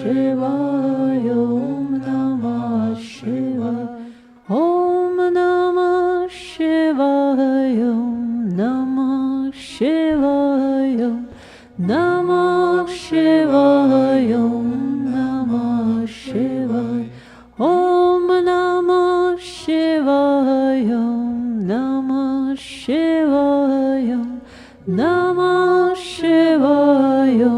Shivaya, Om Namah Shivaya, Om Namah Shivaya, Om Namah Shivaya, Namah Shivaya, Om Namah Shivaya, Om Namah Shivaya, Om Namah Shivaya, Namah Shivaya,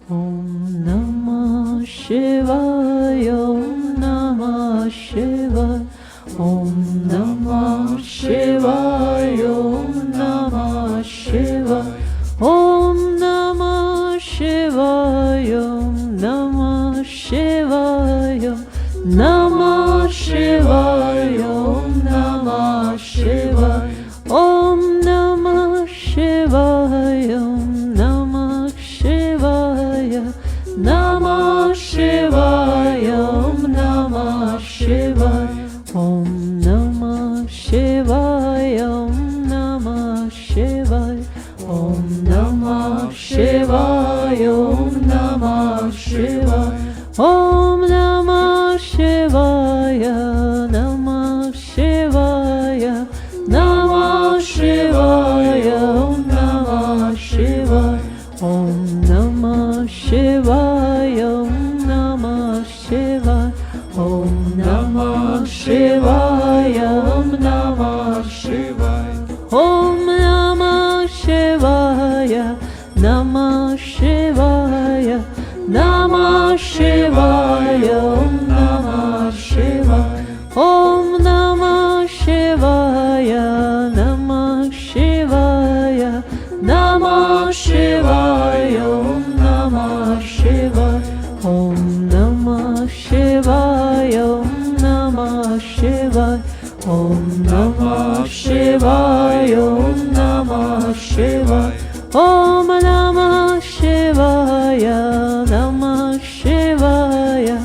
Om Namah Shivaya, Om Namah Shivaya, Om Namah Shivaya, Om Namah Shivaya, Om Namah Shivaya, Om Namah Shivaya, Om Namah Shivaya, Namah Shivaya, Om Namah Shivaya, Om Namah Shivaya, Om Namah Shivaya, Namah Shivaya, Om Namah Shivaya, Om Namah Shivaya, Om Namah Shivaya, Om Namah Shivaya, Om Namah Shivaya, Om Namah Shivaya, Namah Shivaya, Namah Shivaya, Om Namah Shivaya, Om Namah Shivaya, Om Namah Shivaya, Om Namah Shivaya, Om Namah Shivaya, Om Namah Shivaya, Namah Shivaya, Namah Shivaya, Om Namah Shivaya, Om Namah Shivaya, Namah Shivaya, Namah Shivaya, Om Namah Shivaya, Om Namah Shivaya, Om Namah Shivaya, Om Namah Shivaya, Om Namah Shivaya, Om Namah Shivaya, Namah Shivaya,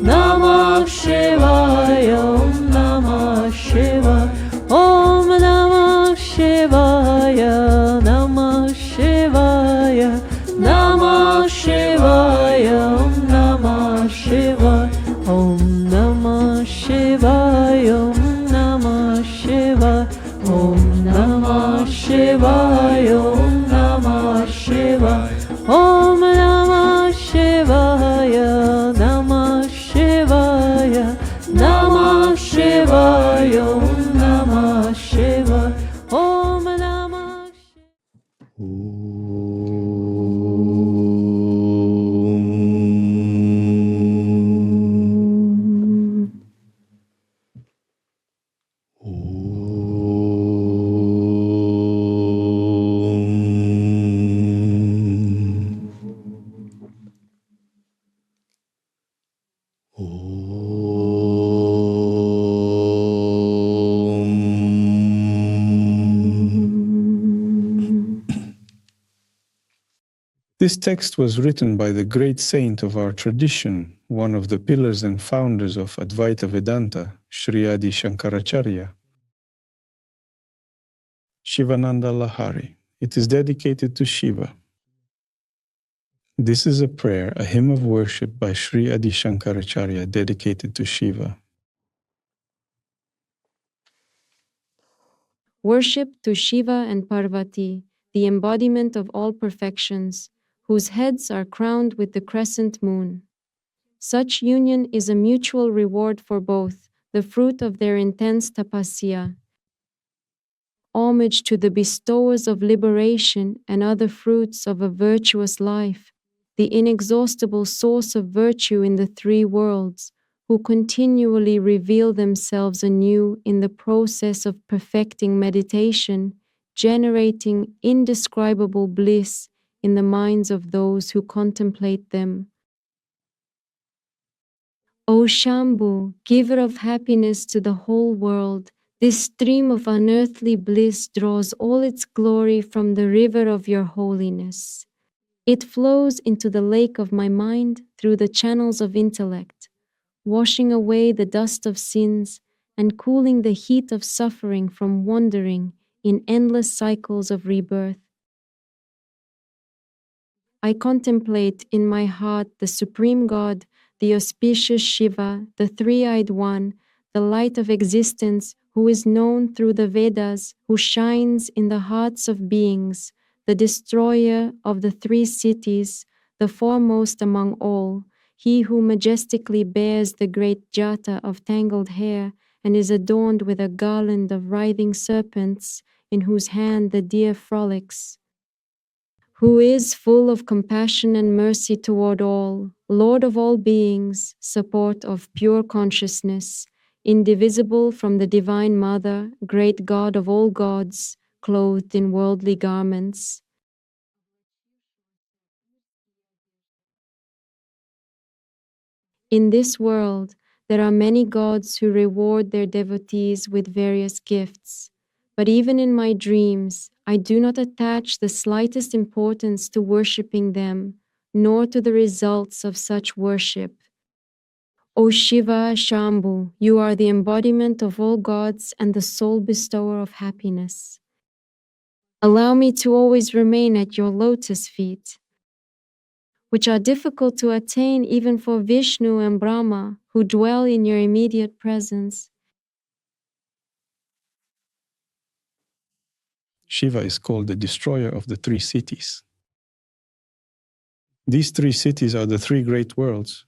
Namah Shivaya, Om Namah Shivaya, Om Namah Shivaya, Namah Shivaya, Namah Shivaya, Om Namah Shivaya, Om Namah Shivaya, Om Namah Shivaya, Om Namah Shivaya, Om Namah Shivaya, Om Namah Shivaya, Namah Shivaya, Namah Shivaya, Om Namah Shivaya, Om Namah This text was written by the great saint of our tradition, one of the pillars and founders of Advaita Vedanta, Sri Adi Shankaracharya, Shivananda Lahari. It is dedicated to Shiva. This is a prayer, a hymn of worship by Sri Adi Shankaracharya dedicated to Shiva. Worship to Shiva and Parvati, the embodiment of all perfections, whose heads are crowned with the crescent moon. Such union is a mutual reward for both, the fruit of their intense tapasya. Homage to the bestowers of liberation and other fruits of a virtuous life, the inexhaustible source of virtue in the three worlds, who continually reveal themselves anew in the process of perfecting meditation, generating indescribable bliss in the minds of those who contemplate them. O Shambhu, giver of happiness to the whole world, this stream of unearthly bliss draws all its glory from the river of your holiness. It flows into the lake of my mind through the channels of intellect, washing away the dust of sins and cooling the heat of suffering from wandering in endless cycles of rebirth. I contemplate in my heart the Supreme God, the auspicious Shiva, the Three-Eyed One, the light of existence, who is known through the Vedas, who shines in the hearts of beings, the destroyer of the three cities, the foremost among all, he who majestically bears the great jata of tangled hair and is adorned with a garland of writhing serpents, in whose hand the deer frolics, who is full of compassion and mercy toward all, Lord of all beings, support of pure consciousness, indivisible from the Divine Mother, great God of all gods, clothed in worldly garments. In this world, there are many gods who reward their devotees with various gifts. But even in my dreams, I do not attach the slightest importance to worshipping them, nor to the results of such worship. O Shiva Shambhu, you are the embodiment of all gods and the sole bestower of happiness. Allow me to always remain at your lotus feet, which are difficult to attain even for Vishnu and Brahma, who dwell in your immediate presence. Shiva is called the destroyer of the three cities. These three cities are the three great worlds.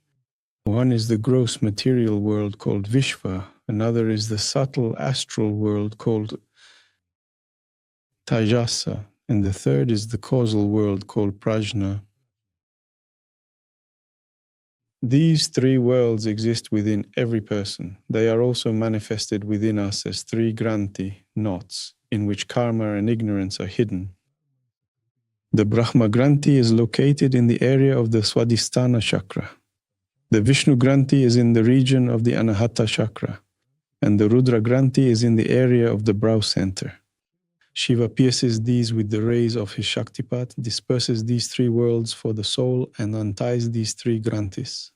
One is the gross material world called Vishva, another is the subtle astral world called Tajasa, and the third is the causal world called Prajna. These three worlds exist within every person. They are also manifested within us as three granthi, knots, in which karma and ignorance are hidden. The Brahma Granthi is located in the area of the Swadhisthana chakra. The Vishnu Granthi is in the region of the Anahata chakra, and the Rudra Granthi is in the area of the brow center. Shiva pierces these with the rays of his Shaktipat, disperses these three worlds for the soul, and unties these three Granthis.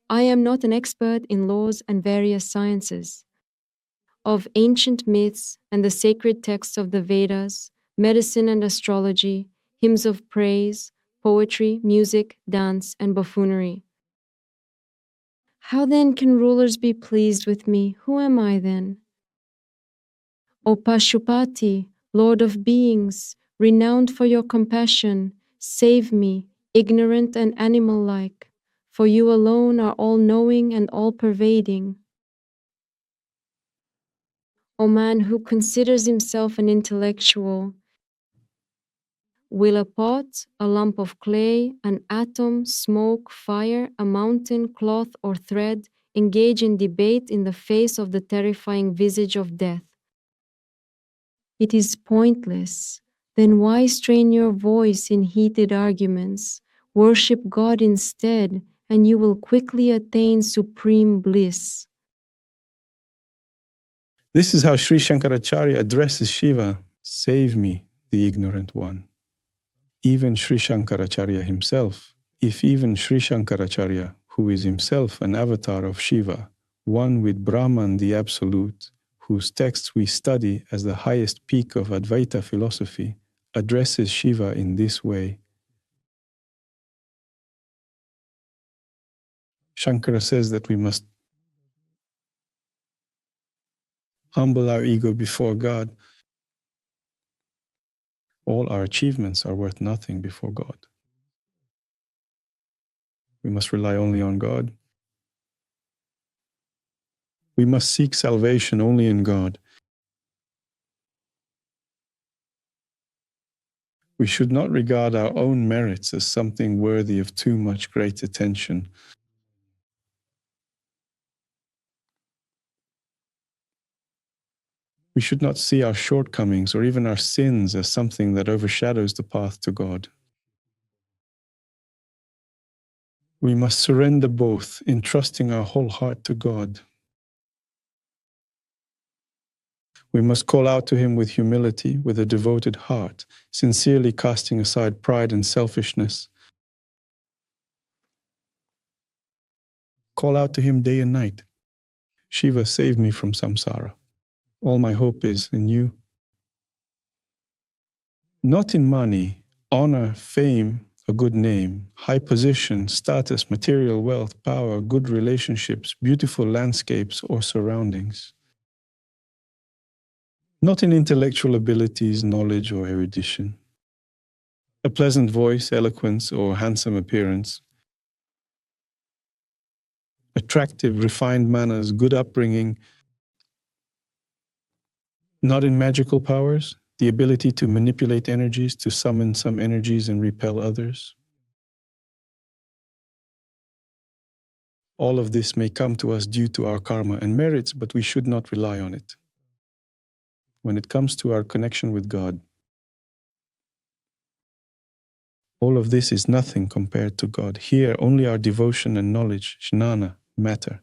I am not an expert in laws and various sciences, of ancient myths and the sacred texts of the Vedas, medicine and astrology, hymns of praise, poetry, music, dance, and buffoonery. How then can rulers be pleased with me? Who am I then? O Pashupati, Lord of beings, renowned for your compassion, save me, ignorant and animal-like, for you alone are all-knowing and all-pervading. O man who considers himself an intellectual, will a pot, a lump of clay, an atom, smoke, fire, a mountain, cloth, or thread engage in debate in the face of the terrifying visage of death? It is pointless. Then why strain your voice in heated arguments? Worship God instead, and you will quickly attain supreme bliss. This is how Sri Shankaracharya addresses Shiva: save me, the ignorant one. Even Sri Shankaracharya himself, if even Sri Shankaracharya, who is himself an avatar of Shiva, one with Brahman the Absolute, whose texts we study as the highest peak of Advaita philosophy, addresses Shiva in this way. Shankara says that we must humble our ego before God. All our achievements are worth nothing before God. We must rely only on God. We must seek salvation only in God. We should not regard our own merits as something worthy of too much great attention. We should not see our shortcomings or even our sins as something that overshadows the path to God. We must surrender both, entrusting our whole heart to God. We must call out to Him with humility, with a devoted heart, sincerely casting aside pride and selfishness. Call out to Him day and night. Shiva, save me from samsara. All my hope is in you. Not in money, honor, fame, a good name, high position, status, material wealth, power, good relationships, beautiful landscapes or surroundings. Not in intellectual abilities, knowledge or erudition. A pleasant voice, eloquence or handsome appearance. Attractive, refined manners, good upbringing. Not in magical powers, the ability to manipulate energies, to summon some energies and repel others. All of this may come to us due to our karma and merits, but we should not rely on it. When it comes to our connection with God, all of this is nothing compared to God. Here, only our devotion and knowledge, jnana, matter.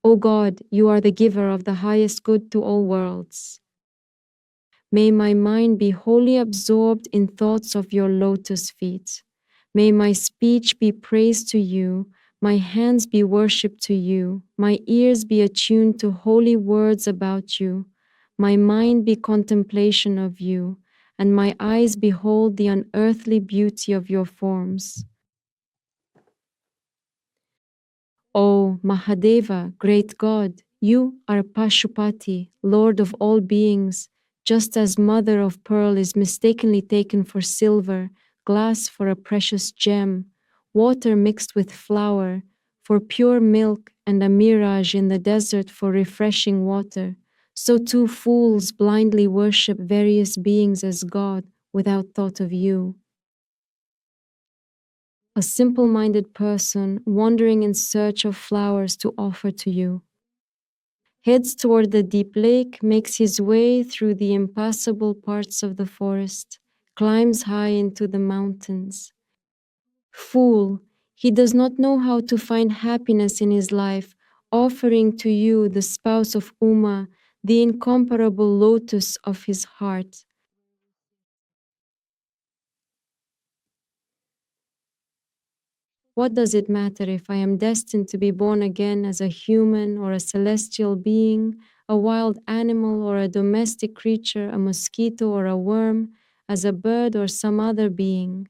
O God, you are the giver of the highest good to all worlds. May my mind be wholly absorbed in thoughts of your lotus feet. May my speech be praise to you, my hands be worship to you, my ears be attuned to holy words about you, my mind be contemplation of you, and my eyes behold the unearthly beauty of your forms. O Mahadeva, great God, you are Pashupati, Lord of all beings, just as mother of pearl is mistakenly taken for silver, glass for a precious gem, water mixed with flour for pure milk, and a mirage in the desert for refreshing water, so too fools blindly worship various beings as God without thought of you. A simple-minded person wandering in search of flowers to offer to you. Heads toward the deep lake, makes his way through the impassable parts of the forest, climbs high into the mountains. Fool, he does not know how to find happiness in his life, offering to you the spouse of Uma, the incomparable lotus of his heart. What does it matter if I am destined to be born again as a human or a celestial being, a wild animal or a domestic creature, a mosquito or a worm, as a bird or some other being?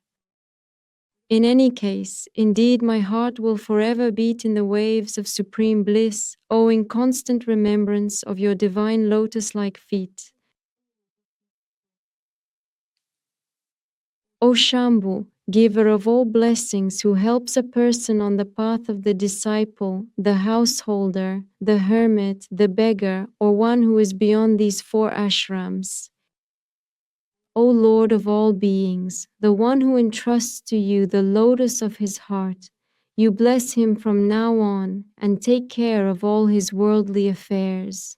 In any case, indeed, my heart will forever beat in the waves of supreme bliss, owing constant remembrance of your divine lotus-like feet. O Shambhu, giver of all blessings, who helps a person on the path of the disciple, the householder, the hermit, the beggar, or one who is beyond these 4 ashrams. O Lord of all beings, the one who entrusts to you the lotus of his heart, you bless him from now on and take care of all his worldly affairs.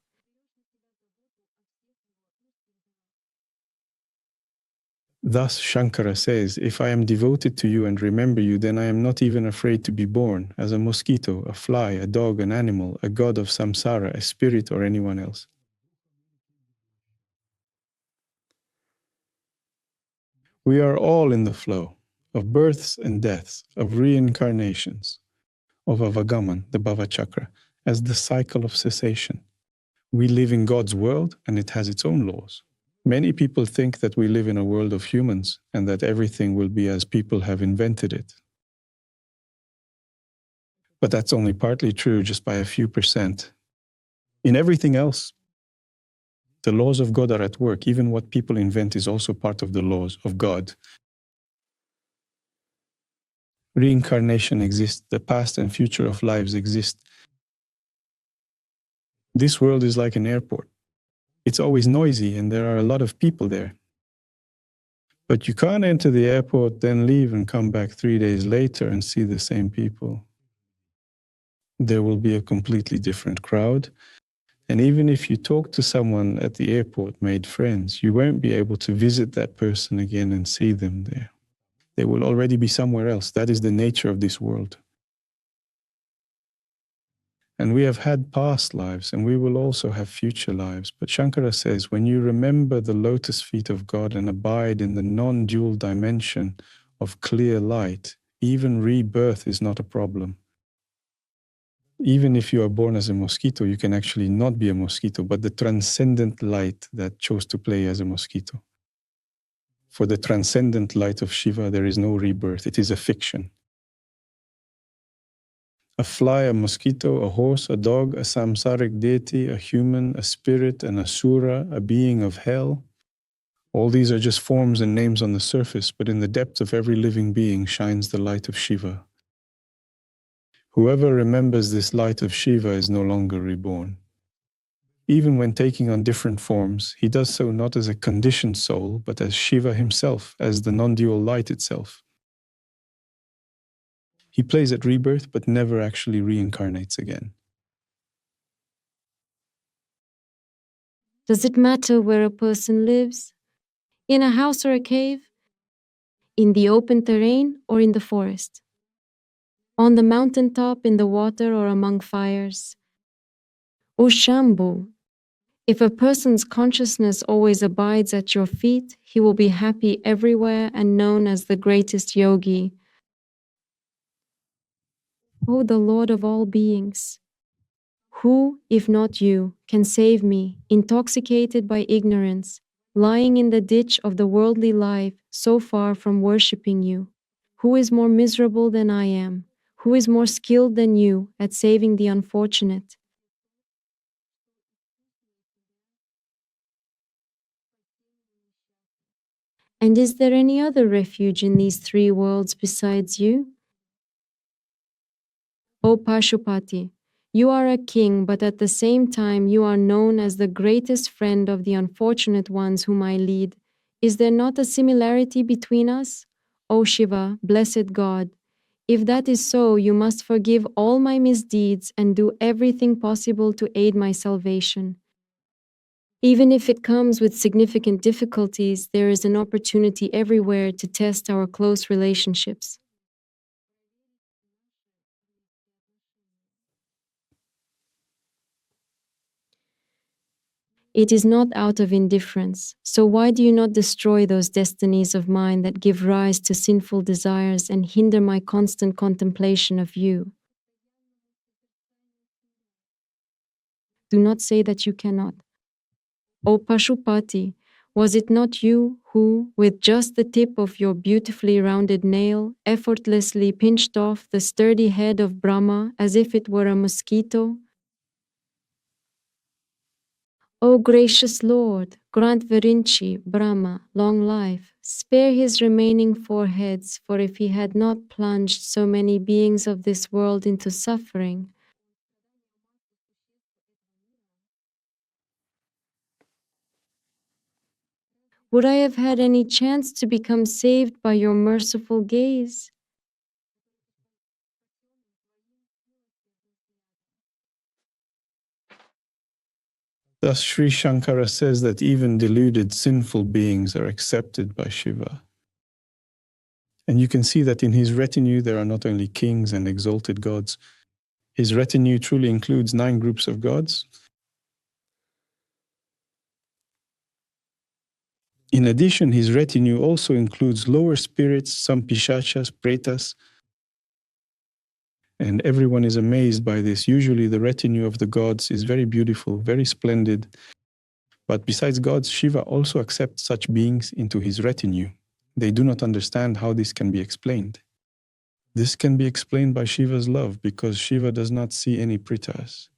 Thus Shankara says, if I am devoted to you and remember you, then I am not even afraid to be born as a mosquito, a fly, a dog, an animal, a god of samsara, a spirit, or anyone else. We are all in the flow of births and deaths, of reincarnations, of avagaman, the bhava chakra, as the cycle of cessation. We live in God's world and it has its own laws. Many people think that we live in a world of humans and that everything will be as people have invented it. But that's only partly true, just by a few percent. In everything else, the laws of God are at work. Even what people invent is also part of the laws of God. Reincarnation exists. The past and future of lives exist. This world is like an airport. It's always noisy and there are a lot of people there. But you can't enter the airport, then leave and come back 3 days later and see the same people. There will be a completely different crowd. And even if you talk to someone at the airport, made friends, you won't be able to visit that person again and see them there. They will already be somewhere else. That is the nature of this world. And we have had past lives and we will also have future lives. But Shankara says, when you remember the lotus feet of God and abide in the non-dual dimension of clear light, even rebirth is not a problem. Even if you are born as a mosquito, you can actually not be a mosquito, but the transcendent light that chose to play as a mosquito. For the transcendent light of Shiva, there is no rebirth. It is a fiction. A fly, a mosquito, a horse, a dog, a samsaric deity, a human, a spirit, an asura, a being of hell. All these are just forms and names on the surface, but in the depth of every living being shines the light of Shiva. Whoever remembers this light of Shiva is no longer reborn. Even when taking on different forms, he does so not as a conditioned soul, but as Shiva himself, as the non-dual light itself. He plays at rebirth, but never actually reincarnates again. Does it matter where a person lives? In a house or a cave? In the open terrain or in the forest? On the mountaintop, in the water, or among fires? O Shambhu, if a person's consciousness always abides at your feet, he will be happy everywhere and known as the greatest yogi. O the Lord of all beings, who, if not you, can save me, intoxicated by ignorance, lying in the ditch of the worldly life, so far from worshipping you? Who is more miserable than I am? Who is more skilled than you at saving the unfortunate? And is there any other refuge in these three worlds besides you? O Pashupati, you are a king, but at the same time you are known as the greatest friend of the unfortunate ones whom I lead. Is there not a similarity between us? O Shiva, blessed God, if that is so, you must forgive all my misdeeds and do everything possible to aid my salvation. Even if it comes with significant difficulties, there is an opportunity everywhere to test our close relationships. It is not out of indifference, so why do you not destroy those destinies of mine that give rise to sinful desires and hinder my constant contemplation of you? Do not say that you cannot. O Pashupati, was it not you who, with just the tip of your beautifully rounded nail, effortlessly pinched off the sturdy head of Brahma as if it were a mosquito? O gracious Lord, grant Virinchi, Brahma, long life. Spare his remaining 4 heads, for if he had not plunged so many beings of this world into suffering, would I have had any chance to become saved by your merciful gaze? Thus, Sri Shankara says that even deluded, sinful beings are accepted by Shiva. And you can see that in his retinue there are not only kings and exalted gods. His retinue truly includes 9 groups of gods. In addition, his retinue also includes lower spirits, some pishachas, pretas, and everyone is amazed by this. Usually the retinue of the gods is very beautiful, very splendid. But besides gods, Shiva also accepts such beings into his retinue. They do not understand how this can be explained. This can be explained by Shiva's love, because Shiva does not see any pretas.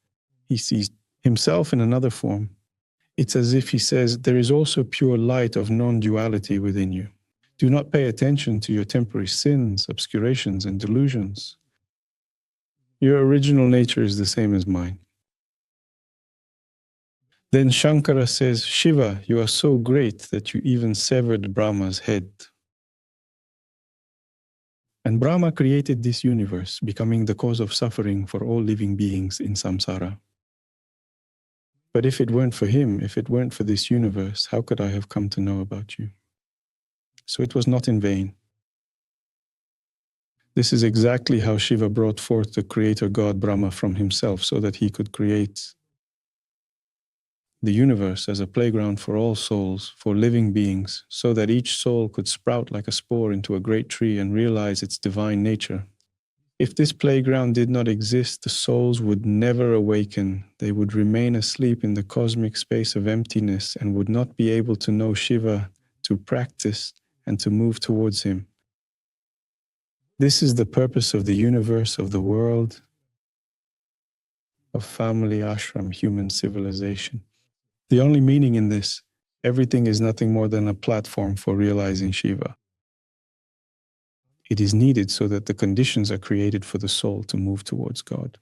He sees himself in another form. It's as if he says, there is also pure light of non-duality within you. Do not pay attention to your temporary sins, obscurations, and delusions. Your original nature is the same as mine. Then Shankara says, Shiva, you are so great that you even severed Brahma's head. And Brahma created this universe, becoming the cause of suffering for all living beings in samsara. But if it weren't for him, if it weren't for this universe, how could I have come to know about you? So it was not in vain. This is exactly how Shiva brought forth the creator god Brahma from himself, so that he could create the universe as a playground for all souls, for living beings, so that each soul could sprout like a spore into a great tree and realize its divine nature. If this playground did not exist, the souls would never awaken. They would remain asleep in the cosmic space of emptiness and would not be able to know Shiva, to practice, and to move towards him. This is the purpose of the universe, of the world, of family, ashram, human civilization. The only meaning in this, everything is nothing more than a platform for realizing Shiva. It is needed so that the conditions are created for the soul to move towards God.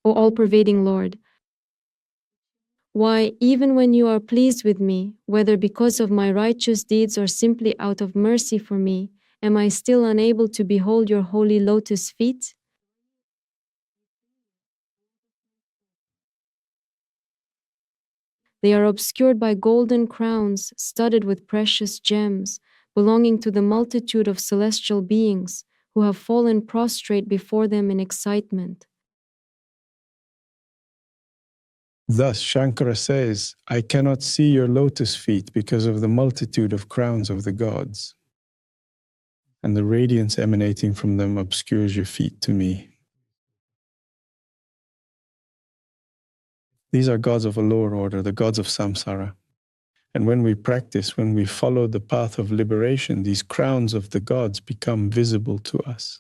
O all-pervading Lord, why, even when you are pleased with me, whether because of my righteous deeds or simply out of mercy for me, am I still unable to behold your holy lotus feet? They are obscured by golden crowns studded with precious gems, belonging to the multitude of celestial beings who have fallen prostrate before them in excitement. Thus, Shankara says, I cannot see your lotus feet because of the multitude of crowns of the gods, and the radiance emanating from them obscures your feet to me. These are gods of a lower order, the gods of samsara. And when we practice, when we follow the path of liberation, these crowns of the gods become visible to us.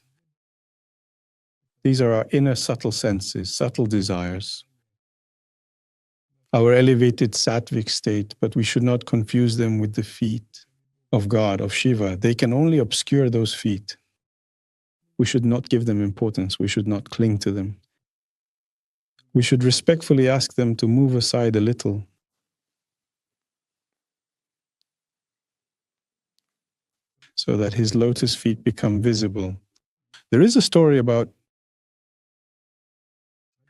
These are our inner subtle senses, subtle desires, our elevated sattvic state, but we should not confuse them with the feet of God, of Shiva. They can only obscure those feet. We should not give them importance. We should not cling to them. We should respectfully ask them to move aside a little. So that his lotus feet become visible. There is a story about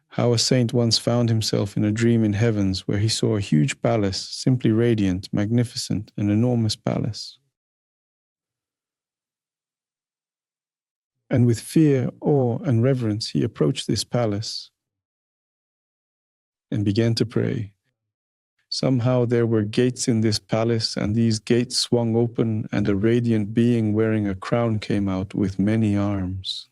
how a saint once found himself in a dream in heavens where he saw a huge palace, simply radiant, magnificent, an enormous palace. And with fear, awe, and reverence, he approached this palace and began to pray. Somehow there were gates in this palace, and these gates swung open, and a radiant being wearing a crown came out with many arms.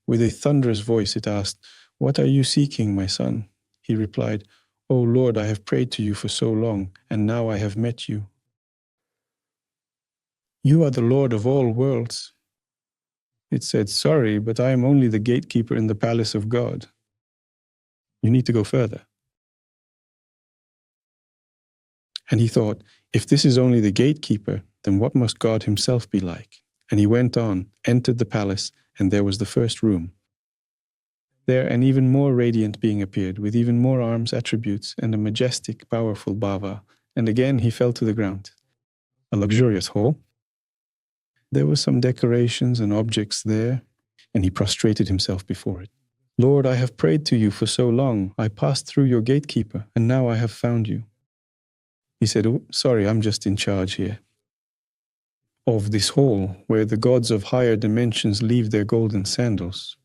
With a thunderous voice it asked, "What are you seeking, my son?" He replied, "O Lord, I have prayed to you for so long, and now I have met you. You are the Lord of all worlds." It said, "Sorry, but I am only the gatekeeper in the palace of God. You need to go further." And he thought, if this is only the gatekeeper, then what must God himself be like? And he went on, entered the palace, and there was the first room. There an even more radiant being appeared, with even more arms, attributes, and a majestic, powerful bhava. And again he fell to the ground. A luxurious hall. There were some decorations and objects there, and he prostrated himself before it. "Lord, I have prayed to you for so long. I passed through your gatekeeper, and now I have found you." He said, "Oh, sorry, I'm just in charge here of this hall where the gods of higher dimensions leave their golden sandals.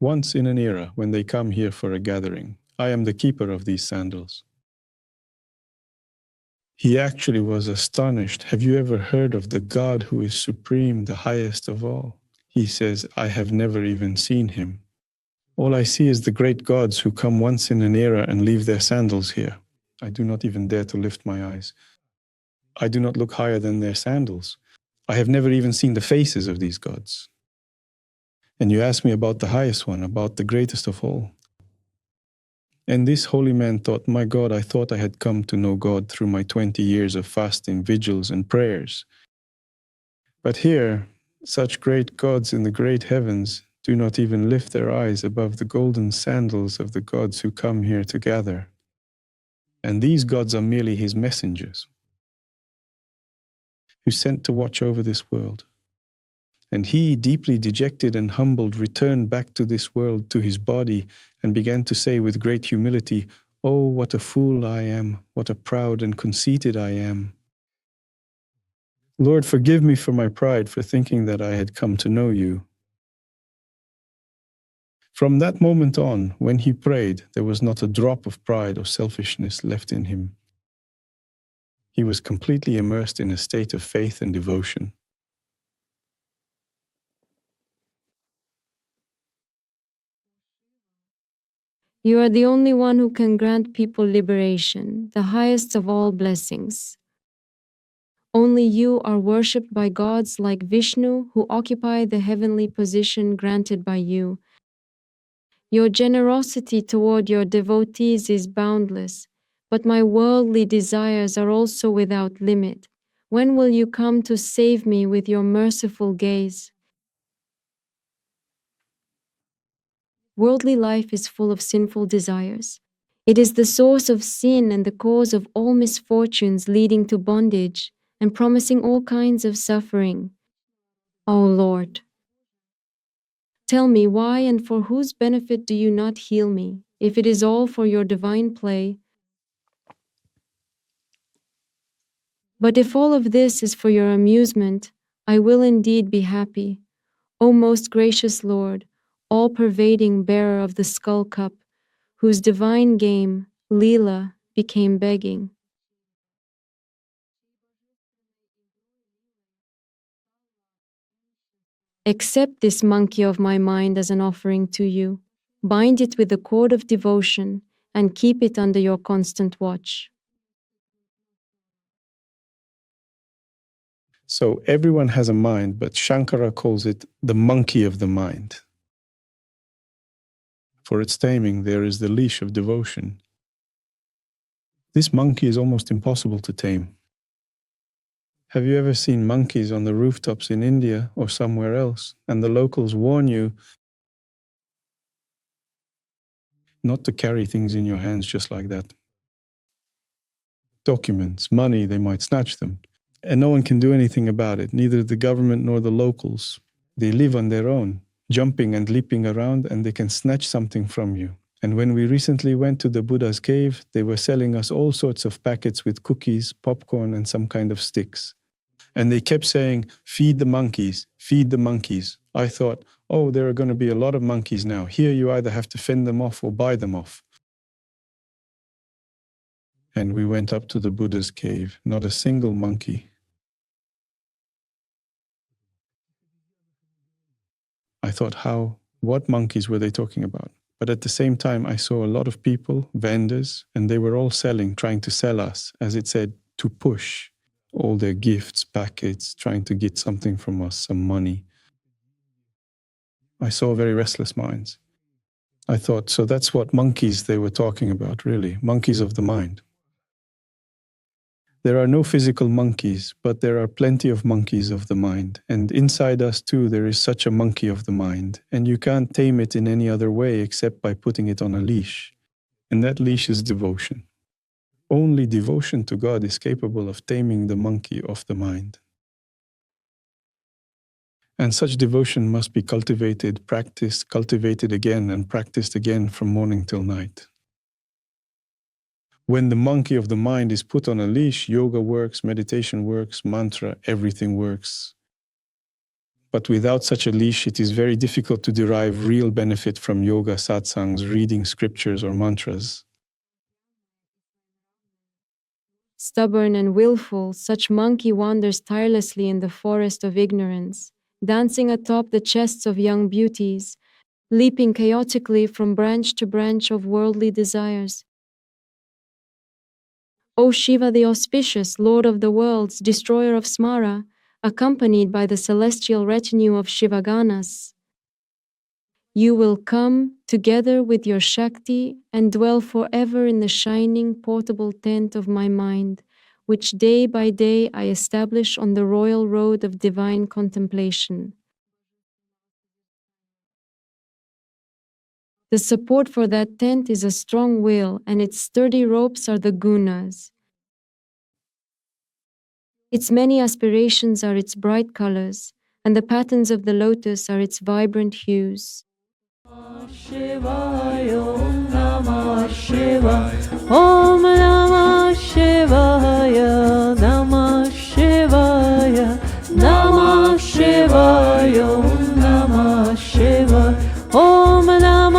Once in an era, when they come here for a gathering, I am the keeper of these sandals." He actually was astonished. "Have you ever heard of the God who is supreme, the highest of all?" He says, "I have never even seen him. All I see is the great gods who come once in an era and leave their sandals here. I do not even dare to lift my eyes. I do not look higher than their sandals. I have never even seen the faces of these gods. And you ask me about the highest one, about the greatest of all." And this holy man thought, "My God, I thought I had come to know God through my 20 years of fasting, vigils, and prayers. But here, such great gods in the great heavens do not even lift their eyes above the golden sandals of the gods who come here to gather. And these gods are merely his messengers, who sent to watch over this world. And he, deeply dejected and humbled, returned back to this world, to his body, and began to say with great humility, 'Oh, what a fool I am, what a proud and conceited I am. Lord, forgive me for my pride, for thinking that I had come to know you. From that moment on, when he prayed, there was not a drop of pride or selfishness left in him. He was completely immersed in a state of faith and devotion. You are the only one who can grant people liberation, the highest of all blessings. Only you are worshipped by gods like Vishnu, who occupy the heavenly position granted by you. Your generosity toward your devotees is boundless, but my worldly desires are also without limit. When will you come to save me with your merciful gaze? Worldly life is full of sinful desires. It is the source of sin and the cause of all misfortunes, leading to bondage and promising all kinds of suffering. O Lord, tell me, why and for whose benefit do you not heal me, if it is all for your divine play? But if all of this is for your amusement, I will indeed be happy. O most gracious Lord, all-pervading bearer of the skull cup, whose divine game, Leela, became begging. Accept this monkey of my mind as an offering to you. Bind it with the cord of devotion and keep it under your constant watch. So everyone has a mind, but Shankara calls it the monkey of the mind. For its taming, there is the leash of devotion. This monkey is almost impossible to tame. Have you ever seen monkeys on the rooftops in India or somewhere else, and the locals warn you not to carry things in your hands just like that? Documents, money, they might snatch them. And no one can do anything about it, neither the government nor the locals. They live on their own, jumping and leaping around, and they can snatch something from you. And when we recently went to the Buddha's cave, they were selling us all sorts of packets with cookies, popcorn, and some kind of sticks. And they kept saying, "Feed the monkeys, feed the monkeys." I thought, oh, there are going to be a lot of monkeys now. Here you either have to fend them off or buy them off. And we went up to the Buddha's cave, not a single monkey. I thought, what monkeys were they talking about? But at the same time, I saw a lot of people, vendors, and they were all trying to sell us, as it said, to push all their gifts, packets, trying to get something from us, some money. I saw very restless minds. I thought, so that's what monkeys they were talking about, really, monkeys of the mind. There are no physical monkeys, but there are plenty of monkeys of the mind. And inside us too, there is such a monkey of the mind. And you can't tame it in any other way except by putting it on a leash. And that leash is devotion. Only devotion to God is capable of taming the monkey of the mind. And such devotion must be cultivated, practiced, cultivated again, and practiced again from morning till night. When the monkey of the mind is put on a leash, yoga works, meditation works, mantra, everything works. But without such a leash, it is very difficult to derive real benefit from yoga, satsangs, reading scriptures or mantras. Stubborn and willful, such monkey wanders tirelessly in the forest of ignorance, dancing atop the chests of young beauties, leaping chaotically from branch to branch of worldly desires. O Shiva the auspicious, Lord of the worlds, destroyer of Smara, accompanied by the celestial retinue of Shivaganas, you will come together with your Shakti and dwell forever in the shining portable tent of my mind, which day by day I establish on the royal road of divine contemplation. The support for that tent is a strong will, and its sturdy ropes are the gunas. Its many aspirations are its bright colors, and the patterns of the lotus are its vibrant hues. Shivaya, Om Namah Shivaya, Om Namah Shivaya, Namah Shivaya, Namah Shivaya, Om Namah Shivaya, Om Namah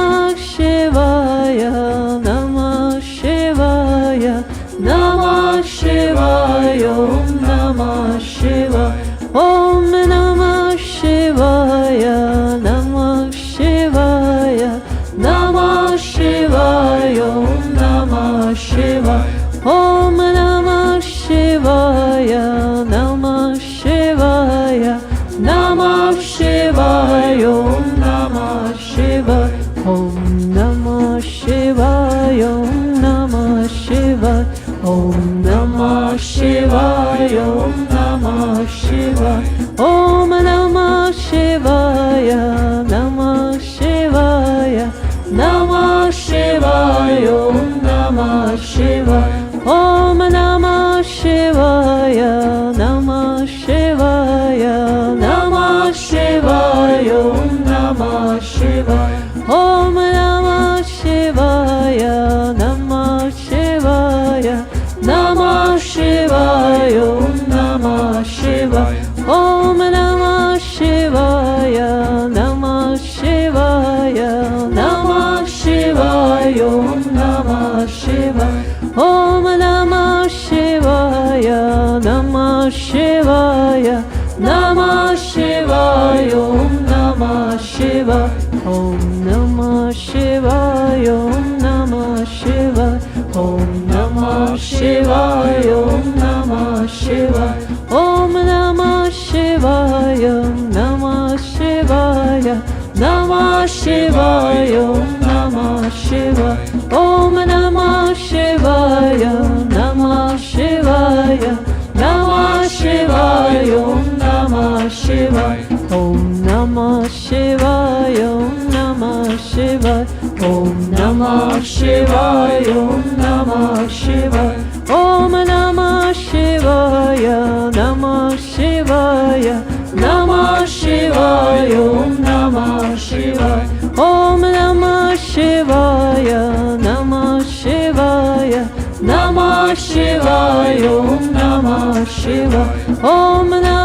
Shivaya, Namah Shivaya, Om Namah Shivaya, Om Namah Shivaya, Om Namah Shivaya, Om Namah Shivaya, Om Namah Shivaya, Om Namah Shivaya, Namah Shivaya, Namah Shivaya, Om Namah Shivaya, Om Namah Shivaya, Namah Shivaya, Namah Shivaya, Om Namah Shivaya, Om Namah Shivaya, Om Namah Shivaya, Om Namah Shivaya, Om Namah Shivaya, Om Namah Shivaya, Namah Shivaya, Namah Shivaya, Om Namah Shivaya, Om Namah Shivaya, Namah Shivaya, Namah Shivaya, Om Namah Shivaya, Om Namah